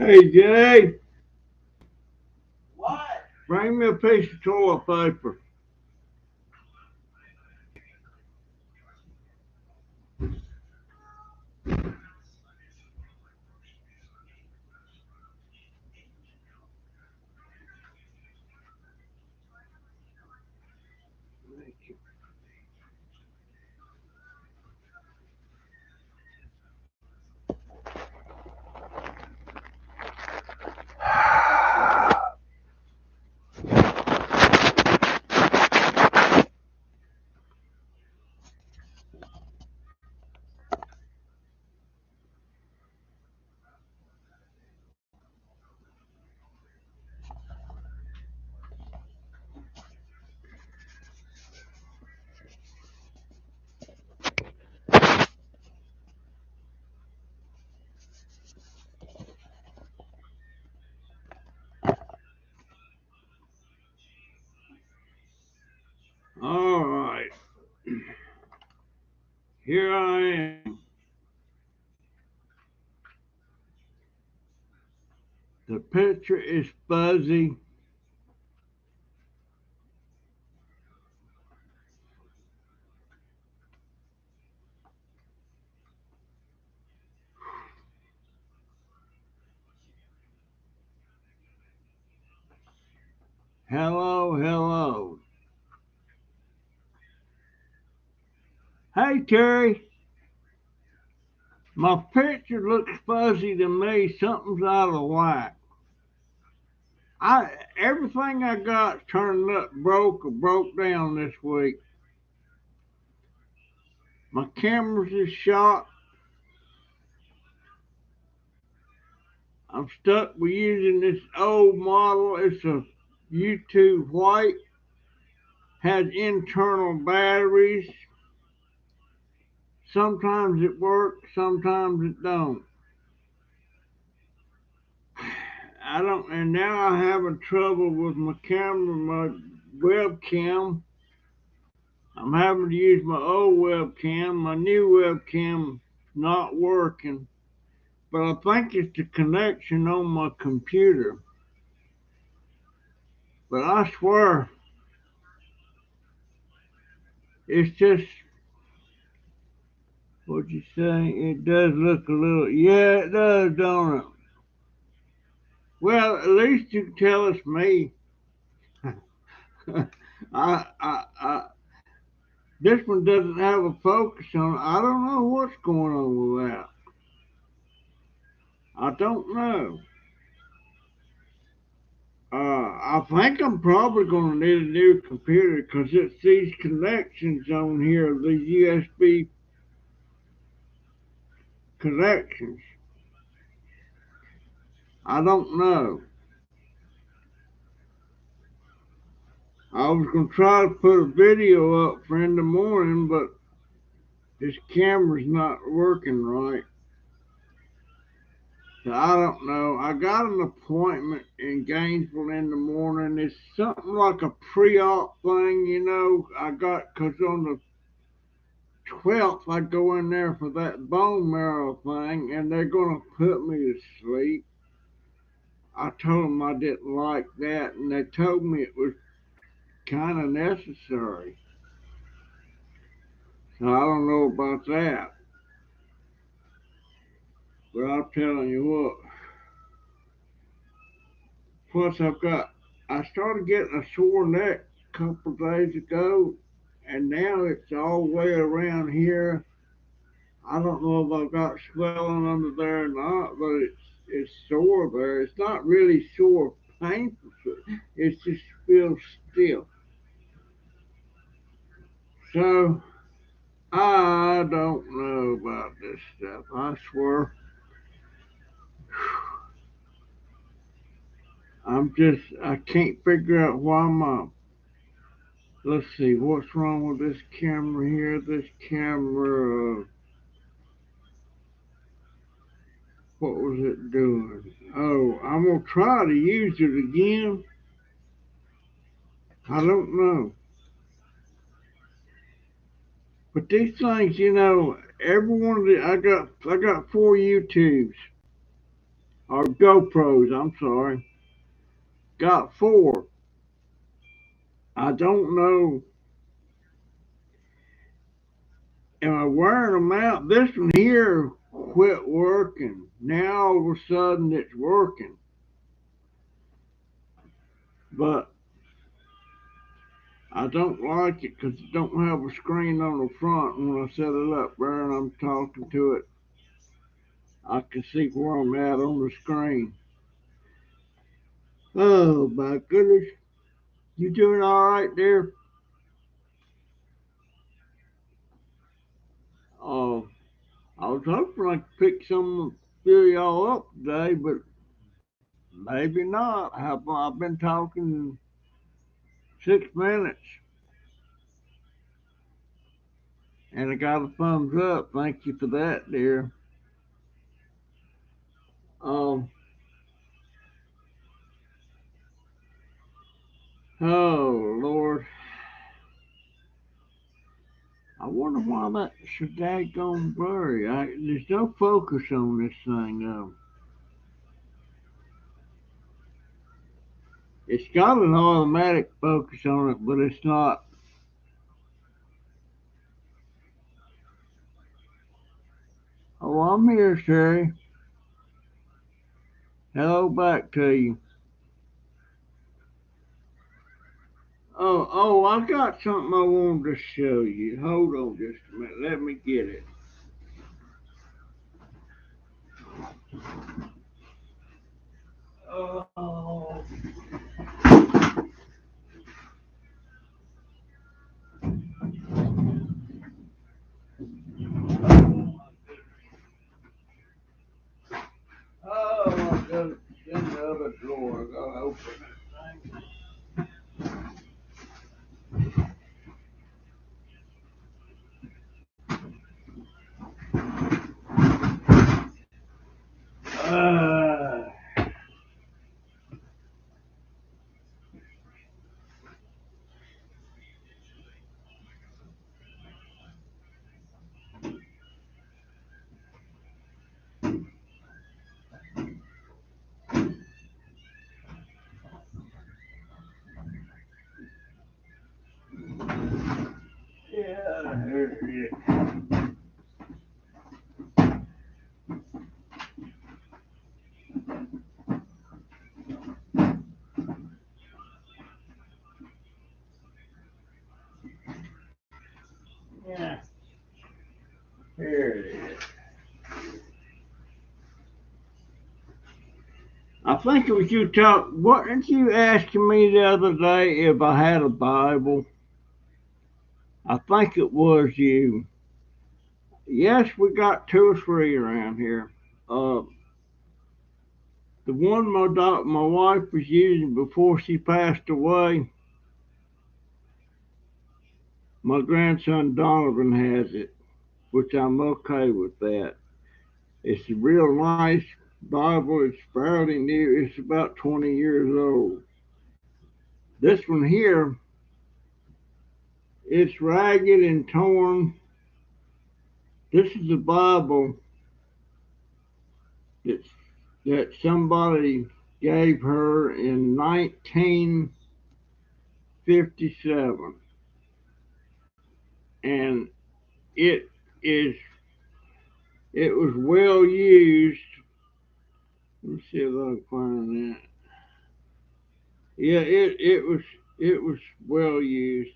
Hey Jay, What? bring me a piece of toilet paper. All right, here I am. The picture is fuzzy. Hello, hello. Hey Terry, my picture looks fuzzy to me. Something's out of whack. Everything I got turned up broke or broke down this week. My camera's is shot. I'm stuck with using this old model. It's a YouTube white. Has internal batteries. Sometimes it works, sometimes it don't. I don't, and now I'm having trouble with my camera, my webcam. I'm having to use my old webcam. My new webcam not working, but I think it's the connection on my computer. But I swear, it's just what you say. It does look a little, yeah, it does, don't it? Well, at least you can tell it's me. I This one doesn't have a focus on it. I don't know what's going on with that. I don't know. I think I'm probably going to need a new computer because it's these connections on here, these USB connections. I don't know. I was going to try to put a video up for in the morning, but this camera's not working right. So I don't know. I got an appointment in Gainesville in the morning. It's something like a pre-op thing, you know. I got because on the 12th I go in there for that bone marrow thing, and they're gonna put me to sleep. I told them I didn't like that, and they told me it was kind of necessary. So I don't know about that, but I'm telling you what. Plus, I started getting a sore neck a couple of days ago, and now it's all the way around here. I don't know if I've got swelling under there or not, but it's sore there. It's not really sore, painful. It just feels stiff. So I don't know about this stuff. I swear, I can't figure out why my. Let's see, what's wrong with this camera here? This camera. What was it doing? Oh, I'm gonna try to use it again. I don't know. But these things, every one of the I got four YouTubes. or GoPros, I'm sorry. Got four. I don't know. Am I wearing them out? This one here quit working. Now all of a sudden it's working. But I don't like it because it don't have a screen on the front. And when I set it up there and I'm talking to it, I can see where I'm at on the screen. Oh my goodness. You doing all right there? Uh, I was hoping I could pick some fill y'all up today, but maybe not. I've been talking 6 minutes and I got a thumbs up. Thank you for that, dear. Um, oh Lord, I wonder why that's so daggone blurry. There's no focus on this thing. It's got an automatic focus on it, but it's not. Oh, I'm here, Sherry. Hello back to you. I got something I wanted to show you. Hold on just a minute. Let me get it. Oh, I got it in the other drawer. I gotta open it. Uh, yeah, here it is. Yeah, here it is. I think it was you talk. Weren't you asking me the other day if I had a Bible? I think it was you. Yes, we got two or three around here. Uh, the one my wife was using before she passed away, my grandson Donovan has it, which I'm okay with that. It's a real nice Bible. It's fairly new. It's about 20 years old. This one here, it's ragged and torn. This is a Bible that's, that somebody gave her in 1957. And it is, it was well used. Let me see if I can find that. Yeah, it was well used.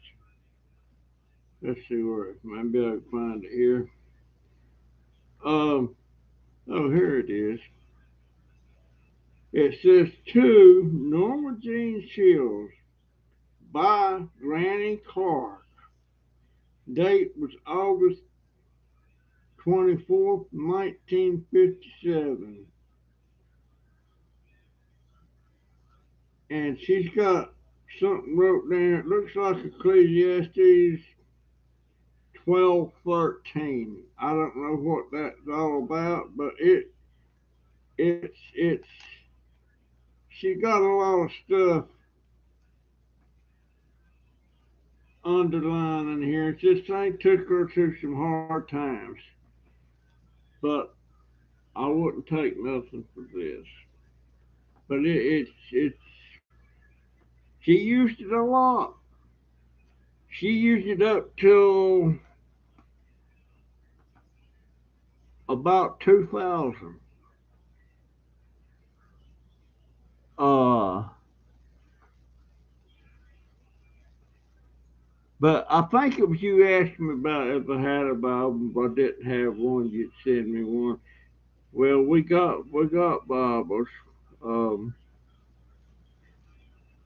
Let's see where maybe I can find it here. Um, oh, here it is. It says to Norma Jean Shields by Granny Clark. Date was August 24th, 1957. And she's got something wrote down. It looks like Ecclesiastes 12:13. I don't know what that's all about, but it's she got a lot of stuff underlined in here. It's just thing took her through some hard times. But I wouldn't take nothing for this. But it's she used it a lot. She used it up till about 2000. Uh, but I think it was you asked me about if I had a Bible, but I didn't have one. You'd send me one. Well, we got Bibles. Um,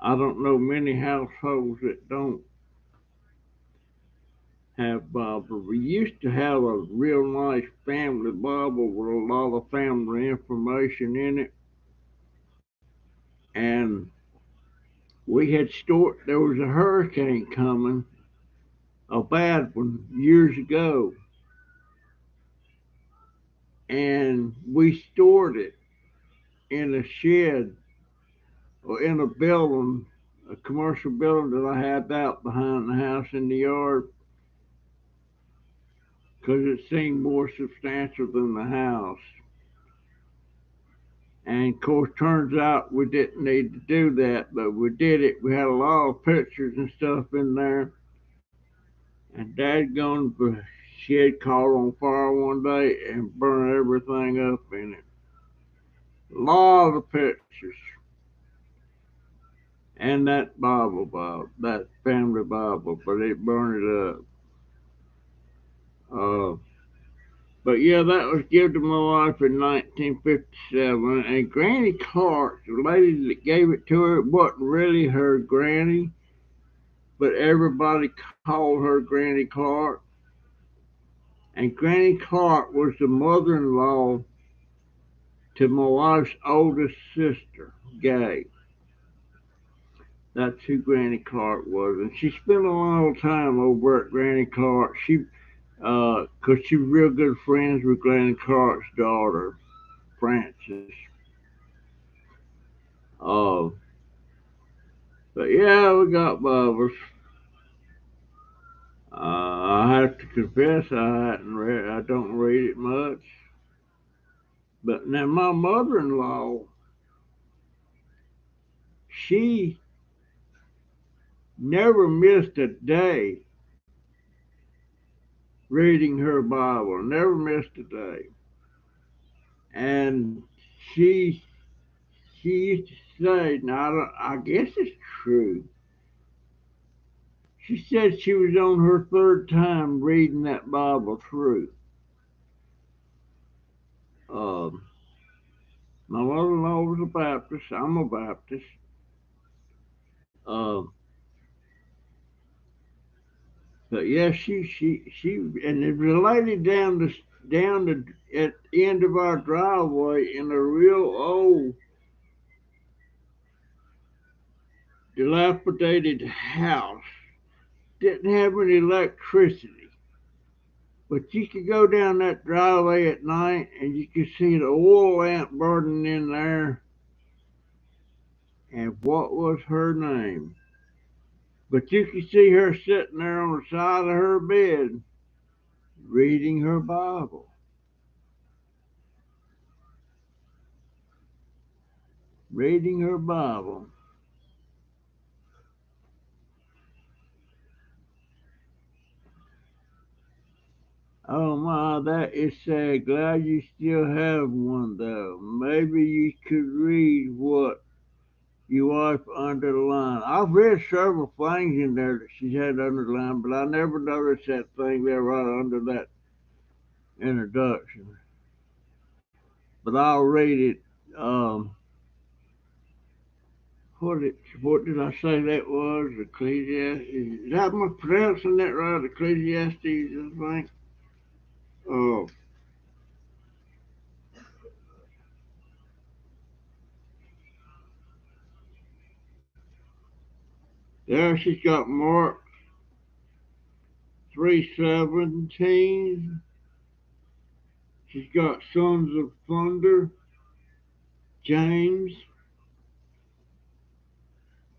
I don't know many households that don't have Bibles. We used to have a real nice family Bible with a lot of family information in it, and we had stored. There was a hurricane coming, a bad one, years ago, and we stored it in a shed or in a building, a commercial building that I had out behind the house in the yard, because it seemed more substantial than the house. And of course, turns out we didn't need to do that, but we did it. We had a lot of pictures and stuff in there. And dadgone, the shed caught on fire one day and burned everything up in it. A lot of pictures. And that Bible, that family Bible, but it burned it up. Uh, but yeah, that was given to my wife in 1957. And Granny Clark, the lady that gave it to her, it wasn't really her granny, but everybody called her Granny Clark. And Granny Clark was the mother-in-law to my wife's oldest sister, Gay. That's who Granny Clark was. And she spent a long time over at Granny Clark. Cause she was real good friends with Granny Clark's daughter, Frances. Uh, but yeah, we got Bibles. I have to confess I don't read it much. But now my mother-in-law, she never missed a day reading her Bible. Never missed a day. And she she used to say, now I guess it's true. She said she was on her third time reading that Bible through. Um, my mother-in-law was a Baptist. I'm a Baptist. Um, but yeah, she, and it was a lady down the at the end of our driveway in a real old, dilapidated house. Didn't have any electricity. But you could go down that driveway at night and you could see the oil lamp burning in there. And what was her name? But you could see her sitting there on the side of her bed reading her Bible. Reading her Bible. Oh my, that is sad. Glad you still have one though. Maybe you could read what your wife underlined. I've read several things in there that she had underlined, but I never noticed that thing there right under that introduction. But I'll read it. Um, what did I say that was? Ecclesiastes. Is that am I pronouncing that right? Ecclesiastes, I think. Oh, there she's got Mark 3:17. She's got Sons of Thunder, James,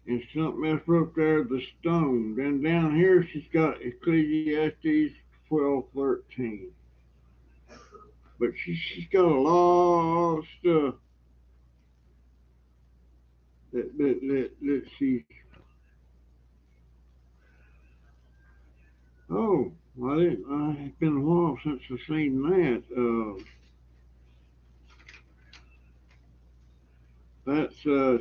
and something else up there, the stone. Then down here she's got Ecclesiastes 12:13. But she's got a lot of stuff that she. Oh, I didn't. It's been a while since I've seen that.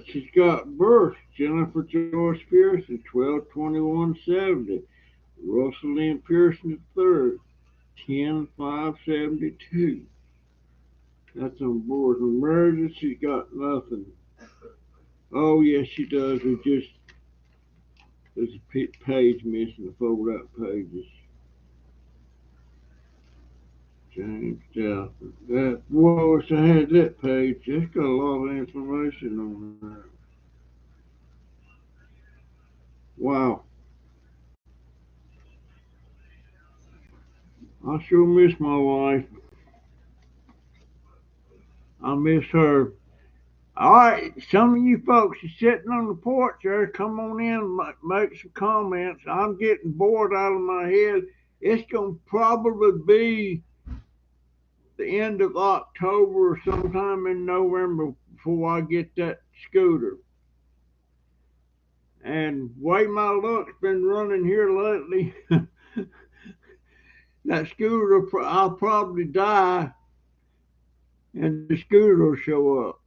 She's got birth. Jennifer Joyce Pearson, 12/21/70. Russell Lynn Pearson III, 10/5/72. That's on board. Her marriages, she's got nothing. Oh yes, she does. There's a page missing. The fold out pages. James Dalton. That boy, wish I had that page. It's got a lot of information on there. Wow. I sure miss my wife. I miss her. All right, some of you folks are sitting on the porch there. Come on in, make some comments. I'm getting bored out of my head. It's going to probably be the end of October or sometime in November before I get that scooter. And way my luck's been running here lately, that scooter, I'll probably die and the scooter will show up.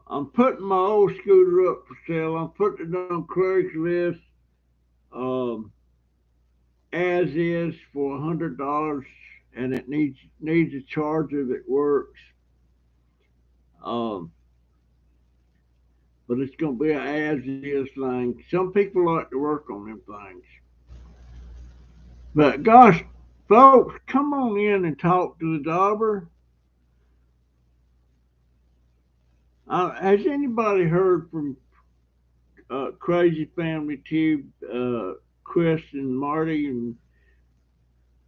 I'm putting my old scooter up for sale. I'm putting it on Craigslist um, as is for $100, and it needs a charger that works. Um, but it's going to be an as is thing. Some people like to work on them things. But gosh, folks, come on in and talk to the dauber. Has anybody heard from Crazy Family Tube, Chris and Marty and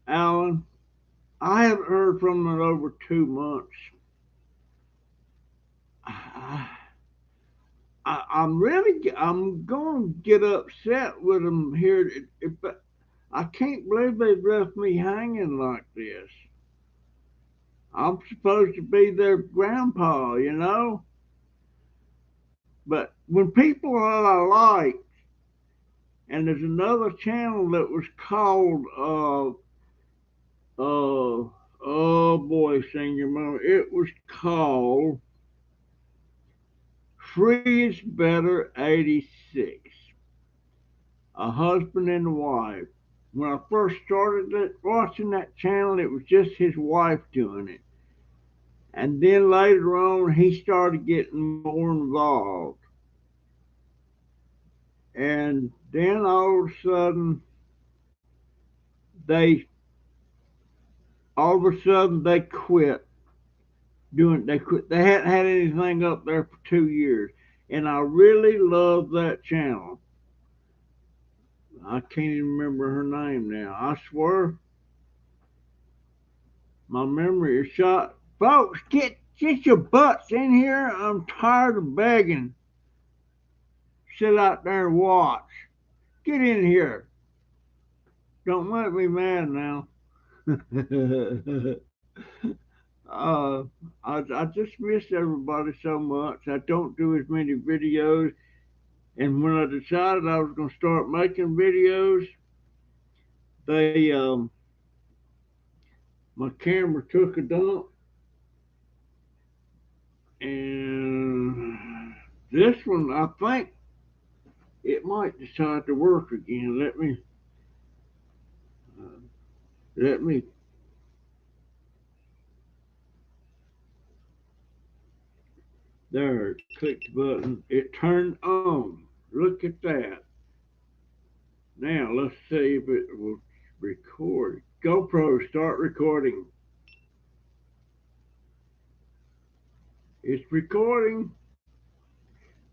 Alan? I haven't heard from them in over 2 months. I'm going to get upset with them here. I can't believe they've left me hanging like this. I'm supposed to be their grandpa, you know? But when people that I like, and there's another channel that was called, oh boy, Senior Mama, it was called Free is Better 86. A husband and a wife. When I first started watching that channel, it was just his wife doing it. And then later on, he started getting more involved. And then all of a sudden, they they quit doing. They hadn't had anything up there for 2 years, and I really love that channel. I can't even remember her name now. I swear, my memory is shot. Folks, get your butts in here. I'm tired of begging. Sit out there and watch. Get in here. Don't make me mad now. uh, I just miss everybody so much. I don't do as many videos. And when I decided I was going to start making videos, they my camera took a dump, and this one I think it might decide to work again. Uh, let me. There, click the button. It turned on. Look at that. Now let's see if it will record. GoPro, start recording. It's recording.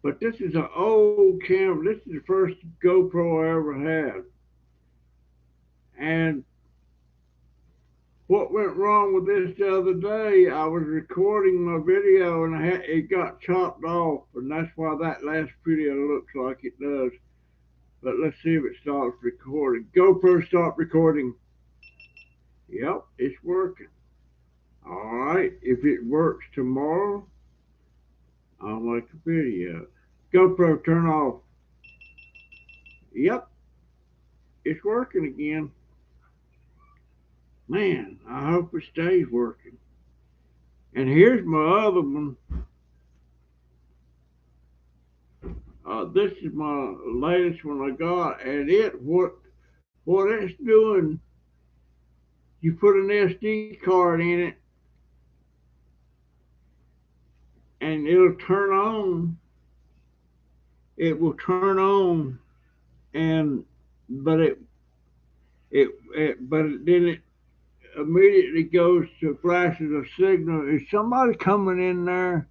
But this is an old camera. This is the first GoPro I ever had. And what went wrong with this the other day, I was recording my video and it got chopped off. And that's why that last video looks like it does. But let's see if it stops recording. GoPro, stop recording. Yep, it's working. All right. If it works tomorrow, I'll make a video. GoPro, turn off. Yep, it's working again. Man, I hope it stays working. And here's my other one. This is my latest one I got, and what it's doing. You put an SD card in it, and it'll turn on. It will turn on, and but then it immediately goes to flashes a signal. Is somebody coming in there?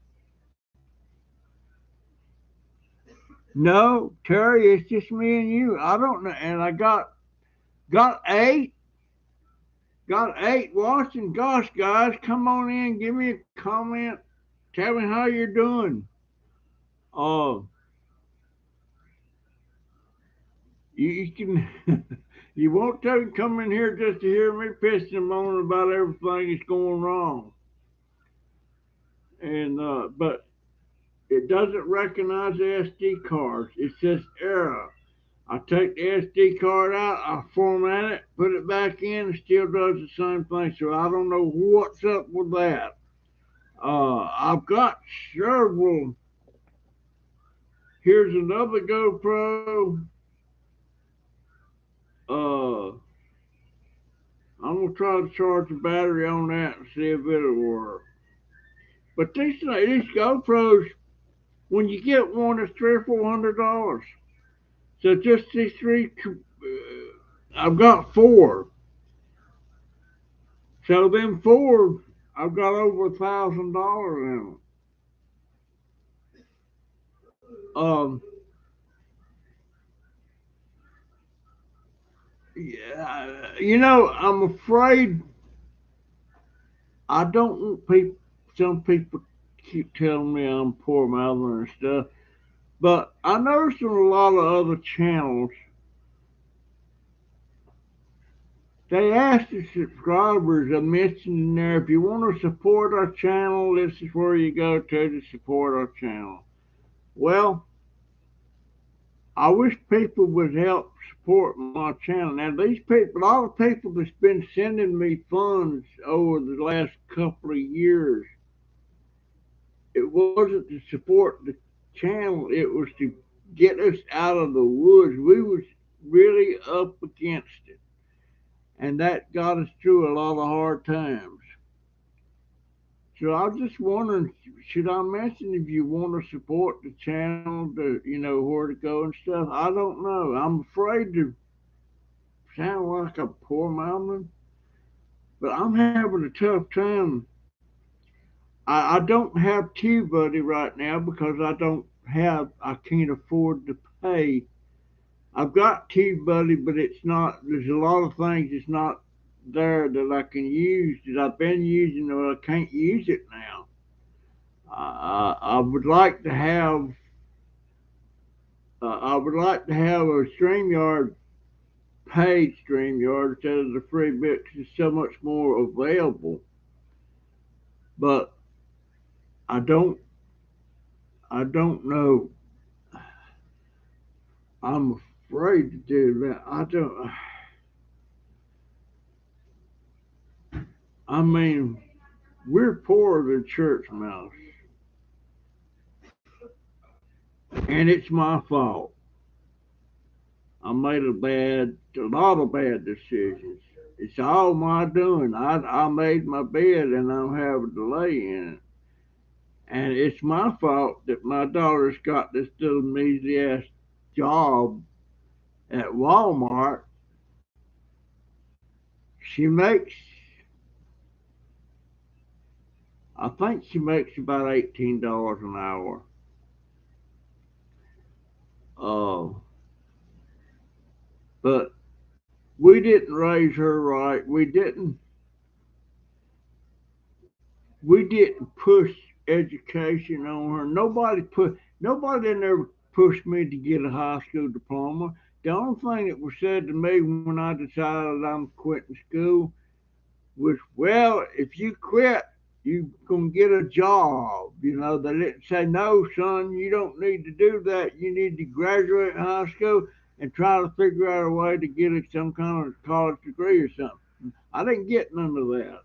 No, Terry, it's just me and you. I don't know. And I got eight. Got eight watching. Gosh, guys, come on in. Give me a comment. Tell me how you're doing. Oh, you can. You won't tell me come in here just to hear me pissing and moaning about everything that's going wrong. And but it doesn't recognize the SD cards. It says error. I take the SD card out, I format it, put it back in, it still does the same thing. So I don't know what's up with that. I've got several. Here's another GoPro. Uh, I'm gonna try to charge the battery on that and see if it'll work. But these GoPros, when you get one, it's $300 or $400. So just these three, I've got four. So them four, I've got over $1,000 in them. Yeah, I'm afraid I don't want people. Some people keep telling me I'm poor mouthing and stuff, but I noticed on a lot of other channels they ask the subscribers. I mentioned in there, if you want to support our channel, this is where you go to support our channel. Well, I wish people would help support my channel. Now, these people, a lot of people that's been sending me funds over the last couple of years, it wasn't to support the channel, it was to get us out of the woods. We was really up against it. And that got us through a lot of hard times. So I was just wondering, should I mention if you want to support the channel, where to go and stuff? I don't know. I'm afraid to sound like a poor mountain, but I'm having a tough time. I don't have TubeBuddy right now because I can't afford to pay. I've got TubeBuddy, but it's not, there's a lot of things it's not there that I can use that I've been using, or I can't use it now. I would like to have, a StreamYard, paid StreamYard instead of the free bit, 'cause it's so much more available. But I don't, I don't know. I'm afraid to do that. I don't. I mean, we're poorer than church mouse, and it's my fault. I made a lot of bad decisions. It's all my doing. I made my bed and I'm having to lay in it. And it's my fault that my daughter's got this little measly ass job at Walmart. She makes, I think she makes about $18 an hour. Uh, but we didn't raise her right. We didn't push education on her. Nobody never pushed me to get a high school diploma. The only thing that was said to me when I decided I'm quitting school, was, well, if you quit, you gonna get a job. You know, they didn't say, no, son, you don't need to do that. You need to graduate high school and try to figure out a way to get some kind of college degree or something. I didn't get none of that.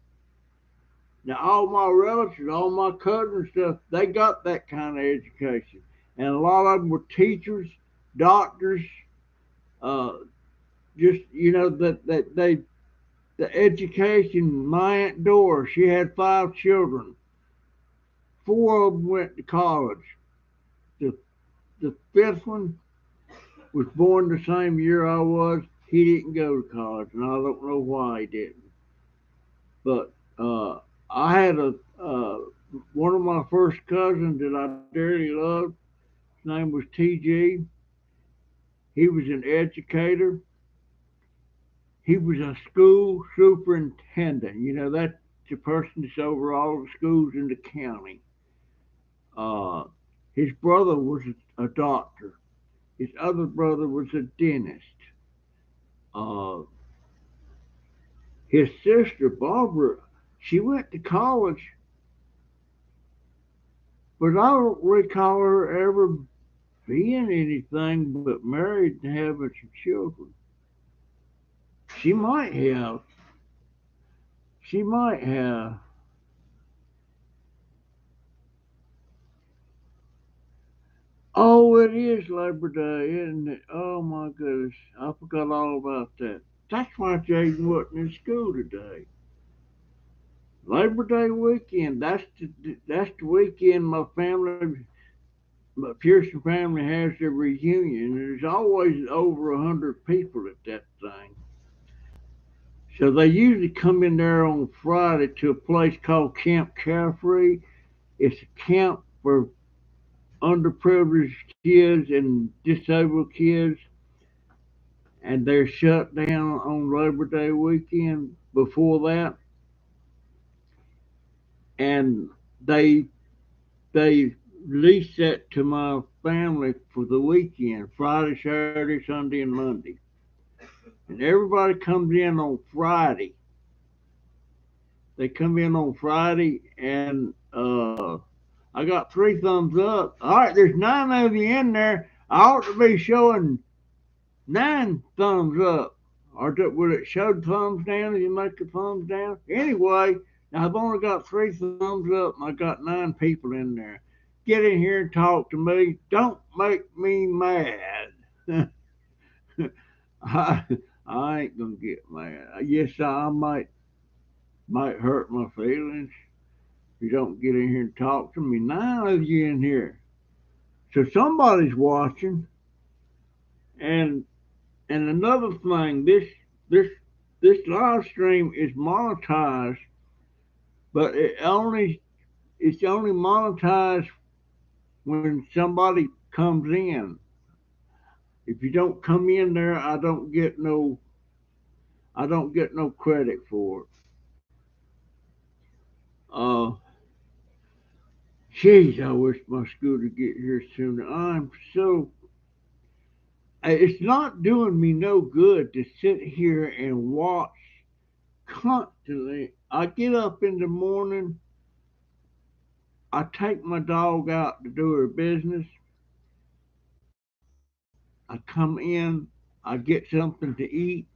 Now, all my relatives, all my cousins, stuff, they got that kind of education, and a lot of them were teachers, doctors, uh, just that they the education. My aunt Dora, she had 5 children. 4 of them went to college. The the fifth one was born the same year I was. He didn't go to college, and I don't know why he didn't. But I had a one of my first cousins that I dearly loved. His name was T.G. He was an educator. He was a school superintendent. You know, that's the person that's over all the schools in the county. Uh, his brother was a doctor. His other brother was a dentist. Uh, his sister, Barbara, she went to college, but I don't recall her ever being anything but married and having some children. She might have. She might have. Oh, it is Labor Day, isn't it? Oh my goodness, I forgot all about that. That's why Jaden wasn't in school today. Labor Day weekend. That's the weekend my Pearson family has their reunion. There's always over 100 people at that thing. So they usually come in there on Friday to a place called Camp Carefree. It's a camp for underprivileged kids and disabled kids, and they're shut down on Labor Day weekend before that, and they they lease that to my family for the weekend, Friday, Saturday, Sunday, and Monday, and everybody comes in on Friday. They come in on Friday, and I got 3 thumbs up. All right, there's 9 of you in there. I ought to be showing 9 thumbs up. Or would it show thumbs down if you make the thumbs down? Anyway, now I've only got 3 thumbs up and I got 9 people in there. Get in here and talk to me. Don't make me mad. I, I ain't gonna get mad. Yes, I might hurt my feelings. You don't get in here and talk to me. 9 of you in here. So somebody's watching. And another thing, this this live stream is monetized, but it's only monetized when somebody comes in. If you don't come in there, I don't get no credit for it. Uh, Jeez, I wish my scooter get here sooner. It's not doing me no good to sit here and watch constantly. I get up in the morning, I take my dog out to do her business. I come in, I get something to eat,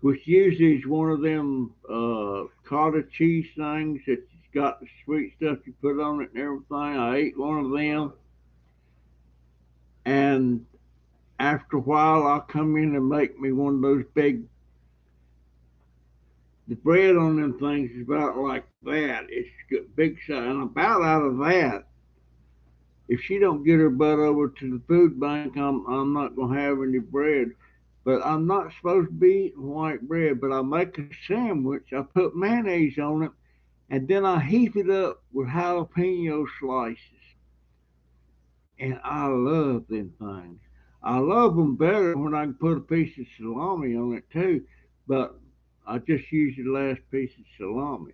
which usually is one of them cottage cheese things that's got the sweet stuff you put on it and everything. I ate one of them, and after a while, I'll come in and make me one of those big. The bread on them things is about like that. It's got big size. And about out of that, if she don't get her butt over to the food bank, I'm not gonna have any bread. But I'm not supposed to be eating white bread. But I make a sandwich. I put mayonnaise on it, and then I heat it up with jalapeno slices. And I love them things. I love them better when I can put a piece of salami on it too. But I just use the last piece of salami.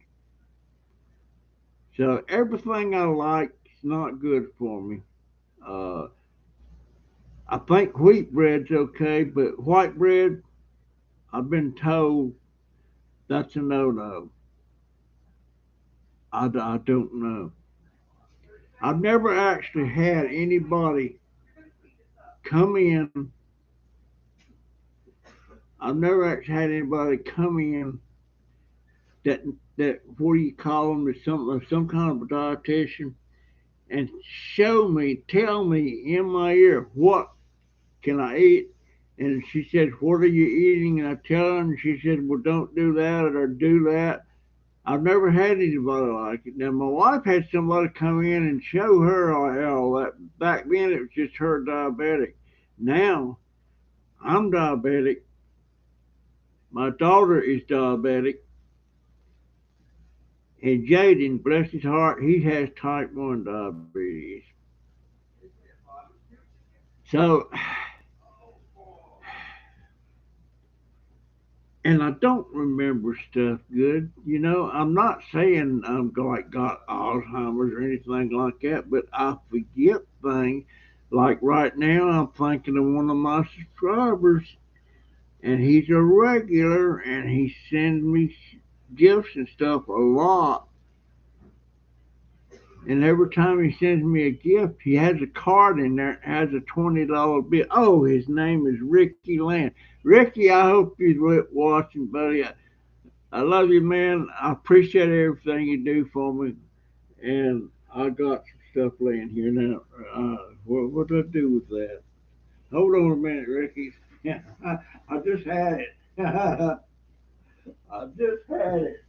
So everything I like is not good for me. Uh, I think wheat bread's okay, but white bread, I've been told That's a no-no. I don't know. I've never actually had anybody come in. I've never actually had anybody come in that what do you call them? Is some kind of a dietitian and tell me in my ear what can I eat. And she said, what are you eating? And I tell her, and she said, well, don't do that or do that. I've never had anybody like it. Now, my wife had somebody come in and show her all that. Back then, it was just her diabetic. Now, I'm diabetic. My daughter is diabetic. And Jaden, bless his heart, he has type 1 diabetes. So, and I don't remember stuff good. You know, I'm not saying I'm like got Alzheimer's or anything like that, but I forget things. Like right now, I'm thinking of one of my subscribers, and he's a regular, and he sends me gifts and stuff a lot. And every time he sends me a gift, he has a card in there, has a $20 bill. Oh, his name is Ricky Land. Ricky, I hope you're watching, buddy. I love you, man. I appreciate everything you do for me. And I got some stuff laying here now. What do I do with that? Hold on a minute, Ricky. I just had it. I just had it.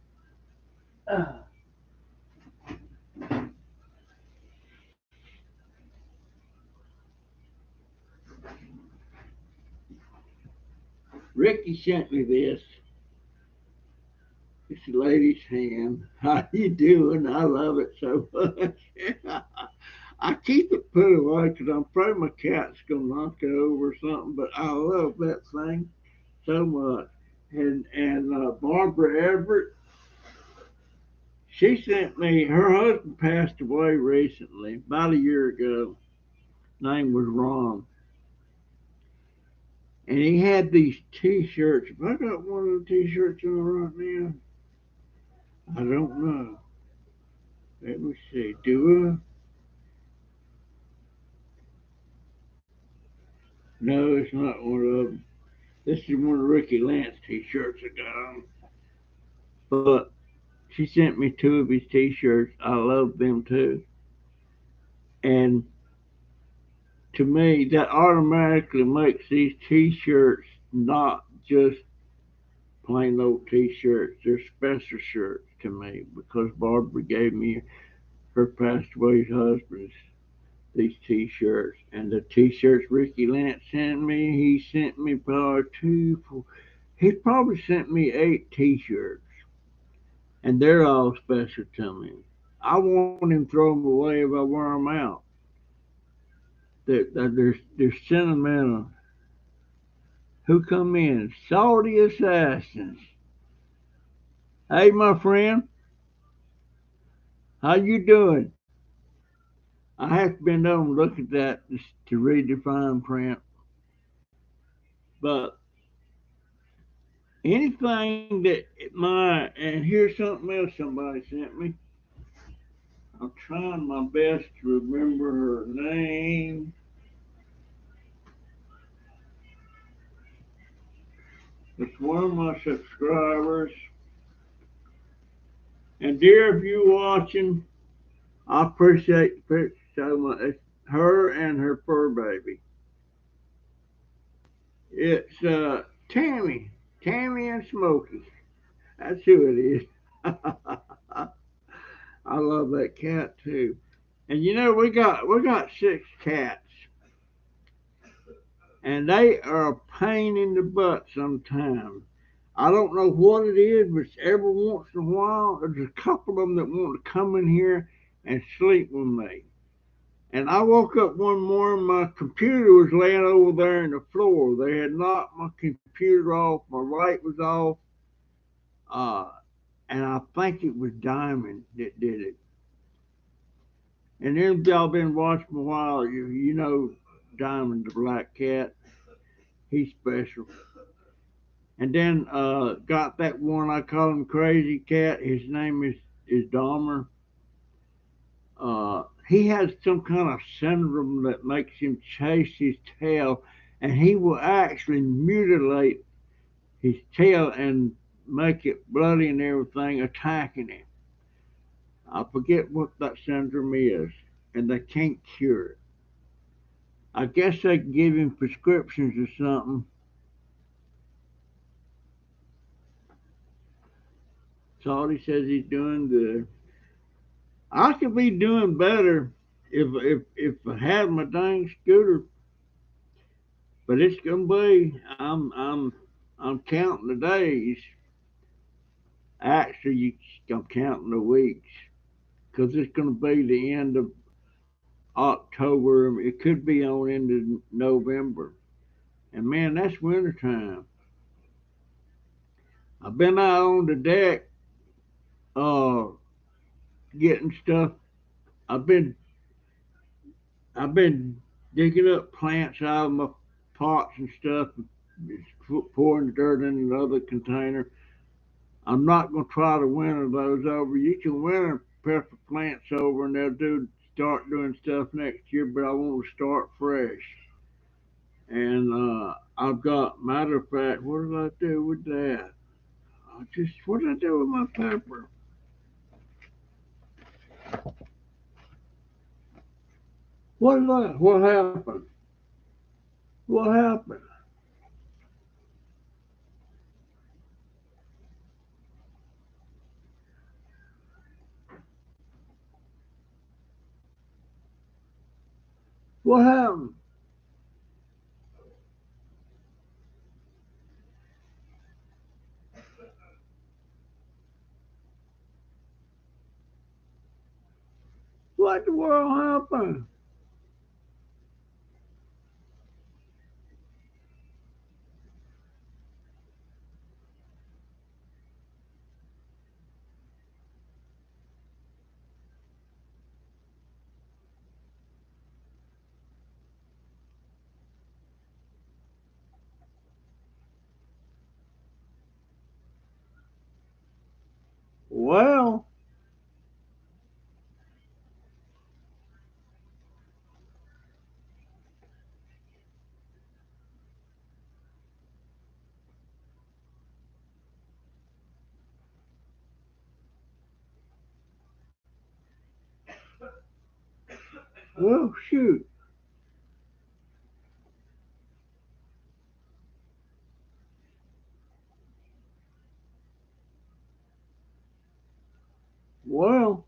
Ricky sent me this. It's a lady's hand. How you doing? I love it so much. I keep it put away because I'm afraid my cat's gonna knock it over or something. But I love that thing so much. And Barbara Everett, she sent me. Her husband passed away recently, about a year ago. Name was Ron, and he had these T-shirts. Have I got one of the T-shirts on right now? I don't know. Let me see. Do I? No, it's not one of them. This is one of Ricky Lance T-shirts I got on. But she sent me two of his T-shirts. I love them too. And to me, that automatically makes these T-shirts not just plain old T-shirts. They're special shirts to me because Barbara gave me her passed away husband's these T-shirts. And the T-shirts Ricky Lance sent me, he sent me probably two, four, he probably sent me 8 T-shirts, and they're all special to me. I won't even throw them away if I wear them out. They're sentimental. Who come in? Salty Assassins. Hey, my friend, how you doing? I have to bend over and look at that to read the fine print. But anything that and here's something else somebody sent me. I'm trying my best to remember her name. It's one of my subscribers. And dear, if you watching, I appreciate the picture so much. It's her and her fur baby. It's Tammy and Smokey. That's who it is. I love that cat too. And you know we got 6 cats, and they are a pain in the butt sometimes. I don't know what it is, but every once in a while there's a couple of them that want to come in here and sleep with me. And I woke up one morning, my computer was laying over there in the floor. They had knocked my computer off, my light was off, uh, and I think it was Diamond that did it. And then y'all been watching a while, you know Diamond the black cat. He's special. And then got that one I call him Crazy Cat. His name is Dahmer. He has some kind of syndrome that makes him chase his tail, and he will actually mutilate his tail and make it bloody and everything, attacking him. I forget what that syndrome is, and they can't cure it. I guess they can give him prescriptions or something. Salty says he's doing good. I could be doing better if I had my dang scooter, but it's gonna be. I'm counting the days. Actually, I'm counting the weeks because it's gonna be the end of October. It could be on into November, and man, that's winter time. I've been out on the deck, uh, getting stuff. I've been I've been digging up plants out of my pots and stuff, pouring dirt in another container. I'm not going to try to winter those over. You can winter pepper plants over, and they'll start doing stuff next year. But I want to start fresh. And I've got, matter of fact, what did I do with that? What did I do with my pepper? What happened? What happened? What happened? What the world happened? Well, well, shoot. Well,